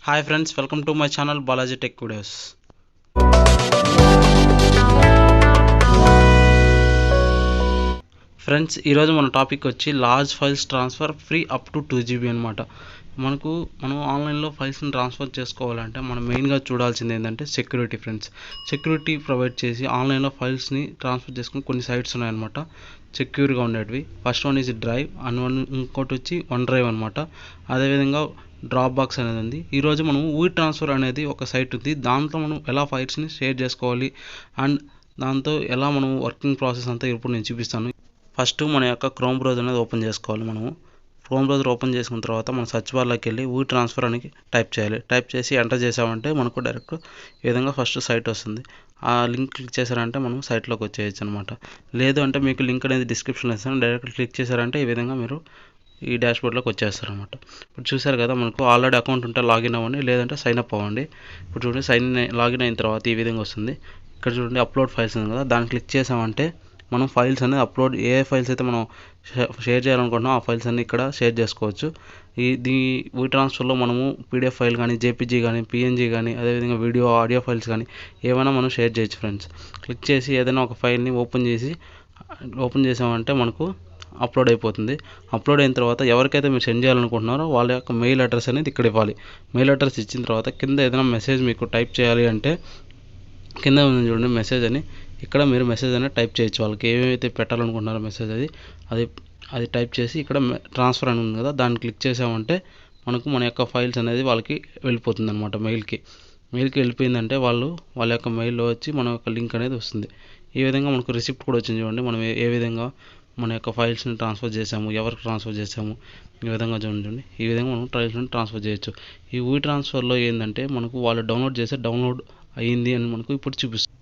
Hi friends, welcome to my channel Balaji tech videos. Friends, ఈరోజు మన topic వచ్చి large files transfer free up to 2 GB అనమాట. మనం ఆన్లైన్లో ఫైల్స్ని ట్రాన్స్ఫర్ చేసుకోవాలంటే మనం మెయిన్గా చూడాల్సింది ఏంటంటే సెక్యూరిటీ. ఫ్రెండ్స్, సెక్యూరిటీ ప్రొవైడ్ చేసి ఆన్లైన్లో ఫైల్స్ని ట్రాన్స్ఫర్ చేసుకుని కొన్ని సైట్స్ ఉన్నాయన్నమాట సెక్యూర్గా ఉండేటివి. ఫస్ట్ వన్ ఈజ్ డ్రైవ్ ఇంకోటి వచ్చి వన్ డ్రైవ్ అనమాట. అదేవిధంగా డ్రాప్ బాక్స్ అనేది ఉంది. ఈరోజు మనం ట్రాన్స్ఫర్ అనేది ఒక సైట్ ఉంది. దాంట్లో మనం ఎలా ఫైల్స్ని షేర్ చేసుకోవాలి అండ్ దాంతో ఎలా మనం వర్కింగ్ ప్రాసెస్ అంతా ఇప్పుడు నేను చూపిస్తాను. ఫస్ట్ మన యొక్క క్రోమ్ బ్రౌజర్ అనేది ఓపెన్ చేసుకోవాలి. క్రోమ్ బ్రౌజర్ ఓపెన్ చేసుకున్న తర్వాత మనం సర్చ్ బార్లోకి వెళ్ళి ట్రాన్స్ఫర్ అని టైప్ చేయాలి. టైప్ చేసి ఎంటర్ చేసామంటే మనకు డైరెక్ట్ ఈ విధంగా ఫస్ట్ సైట్ వస్తుంది. ఆ లింక్ క్లిక్ చేశారంటే మనం సైట్లోకి వచ్చేయచ్చు అనమాట. లేదు అంటే మీకు లింక్ అనేది డిస్క్రిప్షన్లో ఇస్తాను, డైరెక్ట్ క్లిక్ చేశారంటే ఈ విధంగా మీరు ఈ డాష్బోర్డ్లోకి వచ్చేస్తారు అనమాట. ఇప్పుడు చూసారు కదా, మనకు ఆల్రెడీ అకౌంట్ ఉంటే లాగిన్ అవ్వండి, లేదంటే సైన్ అప్ అవ్వండి. ఇప్పుడు చూడండి, లాగిన్ అయిన తర్వాత ఈ విధంగా వస్తుంది. ఇక్కడ చూడండి అప్లోడ్ ఫైల్స్ ఉంది కదా, దాన్ని క్లిక్ చేసామంటే మనం ఫైల్స్ అనేది అప్లోడ్ ఏ ఫైల్స్ అయితే మనం షేర్ చేయాలనుకుంటున్నాం ఆ ఫైల్స్ అన్ని ఇక్కడ షేర్ చేసుకోవచ్చు. ఈ ట్రాన్స్ఫర్లో మనము పీడిఎఫ్ ఫైల్ కానీ, జేపీజీ కానీ, పిఎన్జీ కానీ, అదేవిధంగా వీడియో ఆడియో ఫైల్స్ కానీ ఏమైనా మనం షేర్ చేయొచ్చు. ఫ్రెండ్స్, క్లిక్ చేసి ఏదైనా ఒక ఫైల్ని ఓపెన్ చేసామంటే మనకు అప్లోడ్ అయిపోతుంది. అప్లోడ్ అయిన తర్వాత ఎవరికైతే మీరు సెండ్ చేయాలనుకుంటున్నారో వాళ్ళ యొక్క మెయిల్ అడ్రస్ అనేది ఇక్కడ ఇవ్వాలి. మెయిల్ అడ్రస్ ఇచ్చిన తర్వాత కింద ఏదైనా మెసేజ్ మీకు టైప్ చేయాలి అంటే కింద ఉంది చూడండి మెసేజ్ అని, ఇక్కడ మీరు మెసేజ్ అనేది టైప్ చేయొచ్చు. వాళ్ళకి ఏమైతే పెట్టాలనుకుంటున్నారో మెసేజ్ అది టైప్ చేసి ఇక్కడ ట్రాన్స్ఫర్ అని ఉంది కదా, దాన్ని క్లిక్ చేసామంటే మనకు మన యొక్క ఫైల్స్ అనేది వాళ్ళకి వెళ్ళిపోతుంది అనమాట. మెయిల్కి వెళ్ళిపోయిందంటే వాళ్ళ యొక్క మెయిల్లో వచ్చి మన యొక్క లింక్ అనేది వస్తుంది. ఈ విధంగా మనకు రిసిప్ట్ కూడా వచ్చింది చూడండి, మనం ఏ విధంగా మన యొక్క ఫైల్స్ని ట్రాన్స్ఫర్ చేసాము, ఎవరికి ట్రాన్స్ఫర్ చేసాము, ఈ విధంగా చూడండి. ఈ విధంగా మనం ఫైల్స్ని ట్రాన్స్ఫర్ చేయొచ్చు. ఈ ట్రాన్స్ఫర్లో ఏంటంటే మనకు వాళ్ళు డౌన్లోడ్ అయ్యింది అని మనకు ఇప్పుడు చూపిస్తుంది.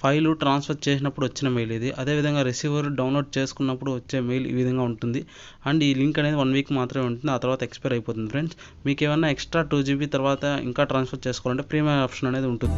ఫైల్ ట్రాన్స్ఫర్ చేసినప్పుడు వచ్చిన మెయిల్ ఇది. అదేవిధంగా రిసీవర్ డౌన్లోడ్ చేసుకున్నప్పుడు వచ్చే మెయిల్ ఈ విధంగా ఉంటుంది. అండ్ ఈ లింక్ అనేది 1 వీక్ మాత్రమే ఉంటుంది, ఆ తర్వాత ఎక్స్పైర్ అయిపోతుంది. ఫ్రెండ్స్, మీకు ఏమన్నా ఎక్స్ట్రా 2 GB తర్వాత ఇంకా ట్రాన్స్ఫర్ చేసుకోవాలంటే ప్రీమియం ఆప్షన్ అనేది ఉంటుంది.